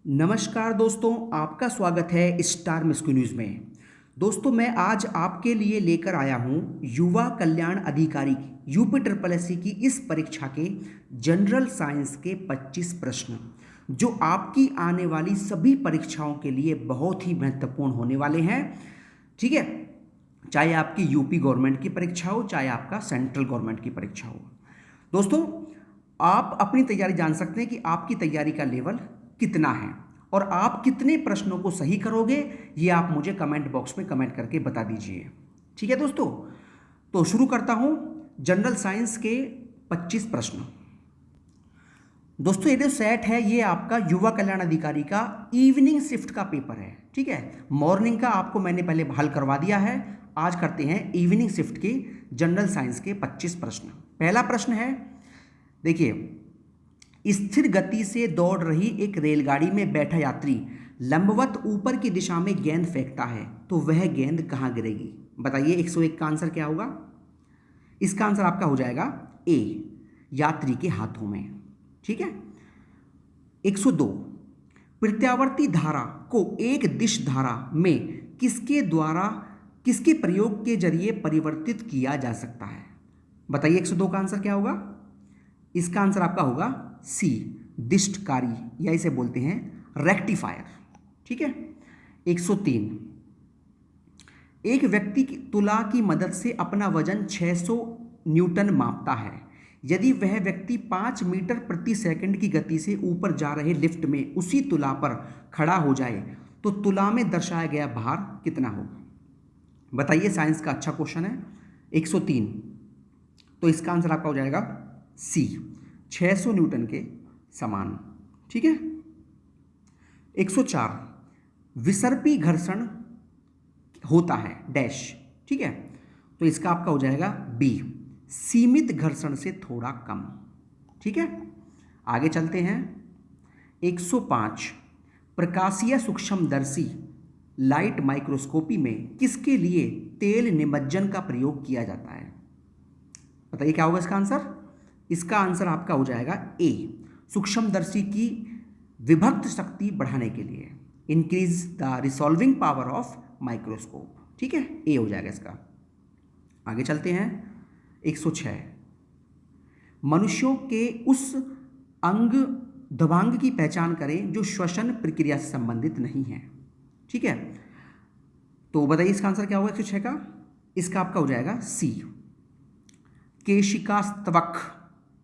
नमस्कार दोस्तों, आपका स्वागत है स्टार मिस्कू न्यूज़ में। दोस्तों, मैं आज आपके लिए लेकर आया हूं युवा कल्याण अधिकारी यूपी ट्रिपल एससी की इस परीक्षा के जनरल साइंस के 25 प्रश्न, जो आपकी आने वाली सभी परीक्षाओं के लिए बहुत ही महत्वपूर्ण होने वाले हैं। ठीक है, चाहे आपकी यूपी गवर्नमेंट की परीक्षा हो, चाहे आपका सेंट्रल गवर्नमेंट की परीक्षा हो। दोस्तों, आप अपनी तैयारी जान सकते हैं कि आपकी तैयारी का लेवल कितना है और आप कितने प्रश्नों को सही करोगे, ये आप मुझे कमेंट बॉक्स में कमेंट करके बता दीजिए। ठीक है दोस्तों, तो शुरू करता हूं जनरल साइंस के 25 प्रश्न। दोस्तों, ये जो सेट है ये आपका युवा कल्याण अधिकारी का इवनिंग शिफ्ट का पेपर है। ठीक है, मॉर्निंग का आपको मैंने पहले हल करवा दिया है। आज करते हैं इवनिंग शिफ्ट के जनरल साइंस के 25 प्रश्न। पहला प्रश्न है, देखिए, स्थिर गति से दौड़ रही एक रेलगाड़ी में बैठा यात्री लंबवत ऊपर की दिशा में गेंद फेंकता है, तो वह गेंद कहाँ गिरेगी? बताइए 101 का आंसर क्या होगा? इसका आंसर आपका हो जाएगा ए, यात्री के हाथों में। ठीक है। 102, प्रत्यावर्ती धारा को एक दिश धारा में किसके प्रयोग के जरिए परिवर्तित किया जा सकता है? बताइए 102 का आंसर क्या होगा? इसका आंसर आपका होगा सी, दिष्टकारी, या इसे बोलते हैं रेक्टिफायर। ठीक है। 103, एक व्यक्ति की तुला की मदद से अपना वजन 600 न्यूटन मापता है। यदि वह व्यक्ति 5 मीटर प्रति सेकंड की गति से ऊपर जा रहे लिफ्ट में उसी तुला पर खड़ा हो जाए तो तुला में दर्शाया गया भार कितना होगा? बताइए, साइंस का अच्छा क्वेश्चन है। 103, तो इसका आंसर आपका हो जाएगा सी, 600 न्यूटन के समान। ठीक है। 104, विसर्पी घर्षण होता है डैश। ठीक है, तो इसका आपका हो जाएगा बी, सीमित घर्षण से थोड़ा कम। ठीक है, आगे चलते हैं। 105, प्रकाशीय सूक्ष्मदर्शी लाइट माइक्रोस्कोपी में किसके लिए तेल निमज्जन का प्रयोग किया जाता है? बताइए क्या होगा इसका आंसर? इसका आंसर आपका हो जाएगा ए, सूक्ष्मदर्शी की विभक्त शक्ति बढ़ाने के लिए, increase the resolving power of microscope. ठीक है, ए हो जाएगा इसका। आगे चलते हैं। 106, मनुष्यों के उस अंग दबांग की पहचान करें जो श्वसन प्रक्रिया से संबंधित नहीं है। ठीक है, तो बताइए इसका आंसर क्या होगा 106 का? इसका आपका हो जाएगा सी, केशिका स्तवक।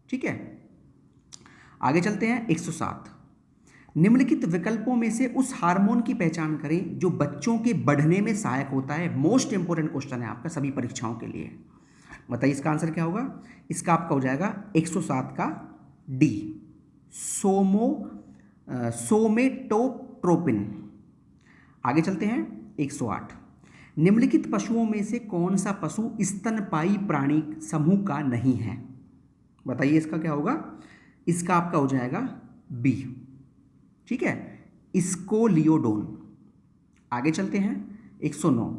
ठीक है, आगे चलते हैं। 107, निम्नलिखित विकल्पों में से उस हार्मोन की पहचान करें जो बच्चों के बढ़ने में सहायक होता है। मोस्ट इंपोर्टेंट क्वेश्चन है आपका सभी परीक्षाओं के लिए। बताइए इसका आंसर क्या होगा? इसका आपका हो जाएगा 107 का डी, सोमेटोट्रोपिन। आगे चलते हैं। 108, निम्नलिखित पशुओं में से कौन सा पशु स्तनपायी प्राणी समूह का नहीं है? बताइए इसका क्या होगा? इसका आपका हो जाएगा बी। ठीक है, स्कोलियोडोन। आगे चलते हैं। 109,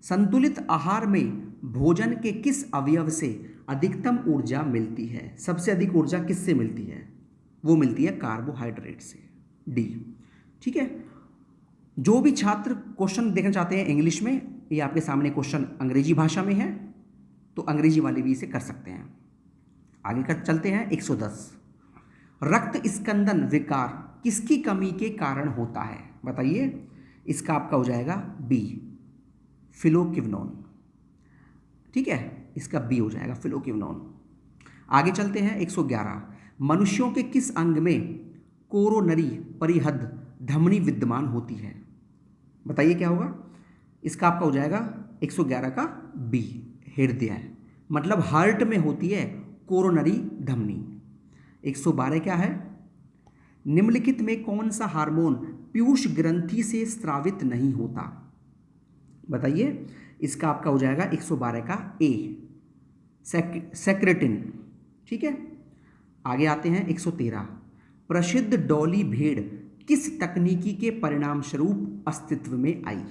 संतुलित आहार में भोजन के किस अवयव से अधिकतम ऊर्जा मिलती है? सबसे अधिक ऊर्जा किससे मिलती है? वो मिलती है कार्बोहाइड्रेट से, डी। ठीक है, जो भी छात्र क्वेश्चन देखना चाहते हैं इंग्लिश में, ये आपके सामने क्वेश्चन अंग्रेजी भाषा में है, तो अंग्रेजी वाले भी इसे कर सकते हैं। आगे कर चलते हैं। 110, रक्त स्कंदन विकार किसकी कमी के कारण होता है? बताइए, इसका आपका हो जाएगा बी, फिलोक्विनोन। ठीक है, इसका बी हो जाएगा फिलोक्विनोन। आगे चलते हैं। 111, मनुष्यों के किस अंग में कोरोनरी परिहद धमनी विद्यमान होती है? बताइए क्या होगा? इसका आपका हो जाएगा 111 का बी, हृदय, मतलब हार्ट में होती है कोरोनरी धमनी। 112 क्या है? निम्नलिखित में कौन सा हार्मोन पीयूष ग्रंथि से स्रावित नहीं होता? बताइए, इसका आपका हो जाएगा 112 का ए, सेक्रेटिन। ठीक है, आगे आते हैं। 113, प्रसिद्ध डॉली भेड़ किस तकनीकी के परिणाम स्वरूप अस्तित्व में आई?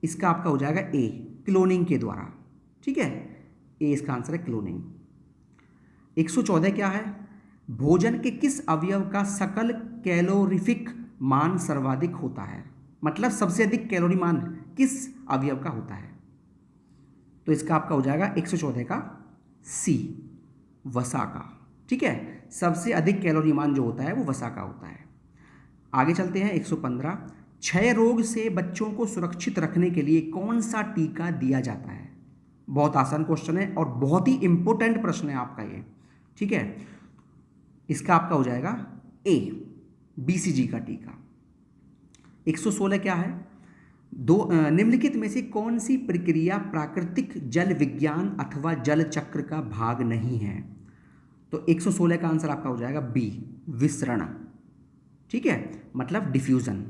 इसका आपका हो जाएगा ए, क्लोनिंग के द्वारा। ठीक है, ए इसका आंसर है क्लोनिंग। 114 क्या है? भोजन के किस अवयव का सकल कैलोरीफिक मान सर्वाधिक होता है? मतलब सबसे अधिक कैलोरी मान किस अवयव का होता है? तो इसका आपका हो जाएगा 114 का सी, वसा का। ठीक है, सबसे अधिक कैलोरी मान जो होता है वो वसा का होता है। आगे चलते हैं 115, क्षय रोग से बच्चों को सुरक्षित रखने के लिए कौन सा टीका दिया जाता है? बहुत आसान क्वेश्चन है और बहुत ही इंपॉर्टेंट प्रश्न है आपका ये। ठीक है, इसका आपका हो जाएगा ए, बीसीजी का टीका। 116 क्या है? निम्नलिखित में से कौन सी प्रक्रिया प्राकृतिक जल विज्ञान अथवा जल चक्र का भाग नहीं है? तो 116 का आंसर आपका हो जाएगा बी, विसरण। ठीक है, मतलब डिफ्यूजन।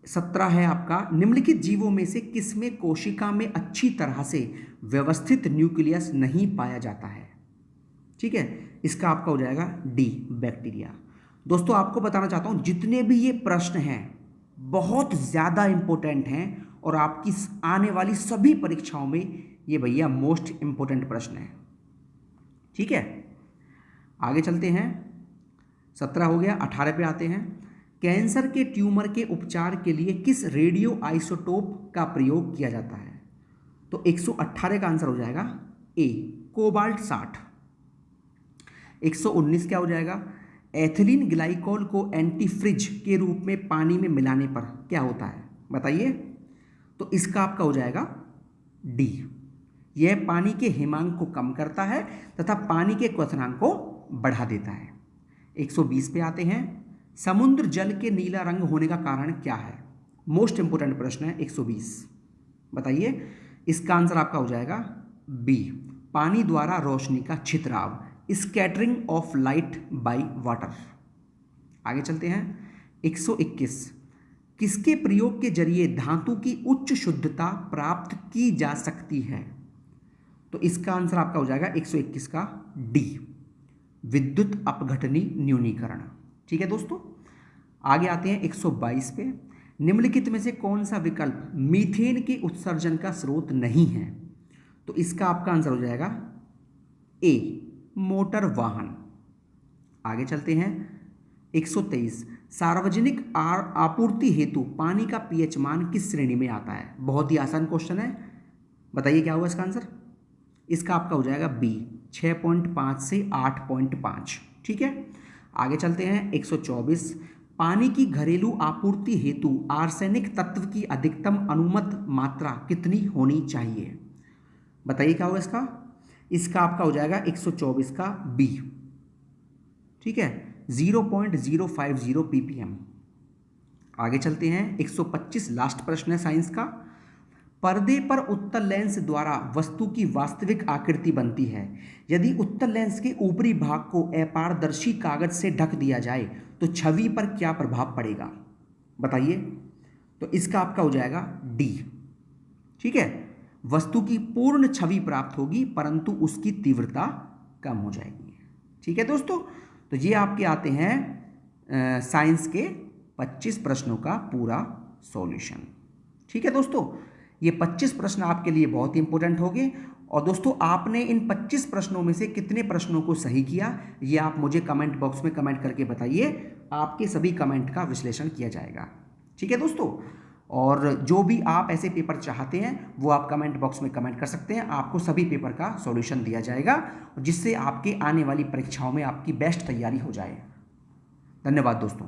17 है आपका, निम्नलिखित जीवों में से किसमें कोशिका में अच्छी तरह से व्यवस्थित न्यूक्लियस नहीं पाया जाता है? ठीक है, इसका आपका हो जाएगा डी, बैक्टीरिया। दोस्तों आपको बताना चाहता हूं जितने भी ये प्रश्न हैं बहुत ज़्यादा इंपॉर्टेंट हैं और आपकी आने वाली सभी परीक्षाओं में ये भैया मोस्ट इंपॉर्टेंट प्रश्न है। ठीक है, आगे चलते हैं। 17 हो गया, 18 पे आते हैं। कैंसर के ट्यूमर के उपचार के लिए किस रेडियो आइसोटोप का प्रयोग किया जाता है? तो 118 का आंसर हो जाएगा ए, कोबाल्ट 60। 119 क्या हो जाएगा? एथिलीन ग्लाइकोल को एंटीफ्रिज के रूप में पानी में मिलाने पर क्या होता है? बताइए। तो इसका आपका हो जाएगा डी, यह पानी के हिमांक को कम करता है तथा पानी के क्वथनांक को बढ़ा देता है। 120 पे आते हैं, समुद्र जल के नीला रंग होने का कारण क्या है? मोस्ट इंपोर्टेंट प्रश्न है 120, बताइए। इसका आंसर आपका हो जाएगा बी, पानी द्वारा रोशनी का छितराव, scattering of light by water. आगे चलते हैं 121, किसके प्रयोग के जरिए धातु की उच्च शुद्धता प्राप्त की जा सकती है? तो इसका आंसर आपका हो जाएगा 121 का डी, विद्युत अपघटनी न्यूनीकरण। ठीक है दोस्तों, आगे आते हैं 122 पे, निम्नलिखित में से कौन सा विकल्प मीथेन के उत्सर्जन का स्रोत नहीं है? तो इसका आपका आंसर हो जाएगा ए, मोटर वाहन। आगे चलते हैं 123, सार्वजनिक आपूर्ति हेतु पानी का पीएच मान किस श्रेणी में आता है? बहुत ही आसान क्वेश्चन है, बताइए क्या होगा इसका आंसर? इसका आपका हो जाएगा बी, 6.5 से 8.5। ठीक है, आगे चलते हैं 124, पानी की घरेलू आपूर्ति हेतु आर्सेनिक तत्व की अधिकतम अनुमत मात्रा कितनी होनी चाहिए? बताइए क्या होगा इसका? इसका आपका हो जाएगा 124 का बी। ठीक है, 0.050 ppm। आगे चलते हैं 125, लास्ट प्रश्न है साइंस का। पर्दे पर उत्तल लेंस द्वारा वस्तु की वास्तविक आकृति बनती है। यदि उत्तल लेंस के ऊपरी भाग को अपारदर्शी कागज से ढक दिया जाए तो छवि पर क्या प्रभाव पड़ेगा? बताइए। तो इसका आपका हो जाएगा डी। ठीक है, वस्तु की पूर्ण छवि प्राप्त होगी परंतु उसकी तीव्रता कम हो जाएगी। ठीक है दोस्तों, तो ये आपके आते हैं साइंस के 25 प्रश्नों का पूरा सॉल्यूशन। ठीक है दोस्तों, ये 25 प्रश्न आपके लिए बहुत ही इंपॉर्टेंट होंगे। और दोस्तों आपने इन 25 प्रश्नों में से कितने प्रश्नों को सही किया ये आप मुझे कमेंट बॉक्स में कमेंट करके बताइए। आपके सभी कमेंट का विश्लेषण किया जाएगा। ठीक है दोस्तों, और जो भी आप ऐसे पेपर चाहते हैं वो आप कमेंट बॉक्स में कमेंट कर सकते हैं। आपको सभी पेपर का सॉल्यूशन दिया जाएगा जिससे आपके आने वाली परीक्षाओं में आपकी बेस्ट तैयारी हो जाए। धन्यवाद दोस्तों।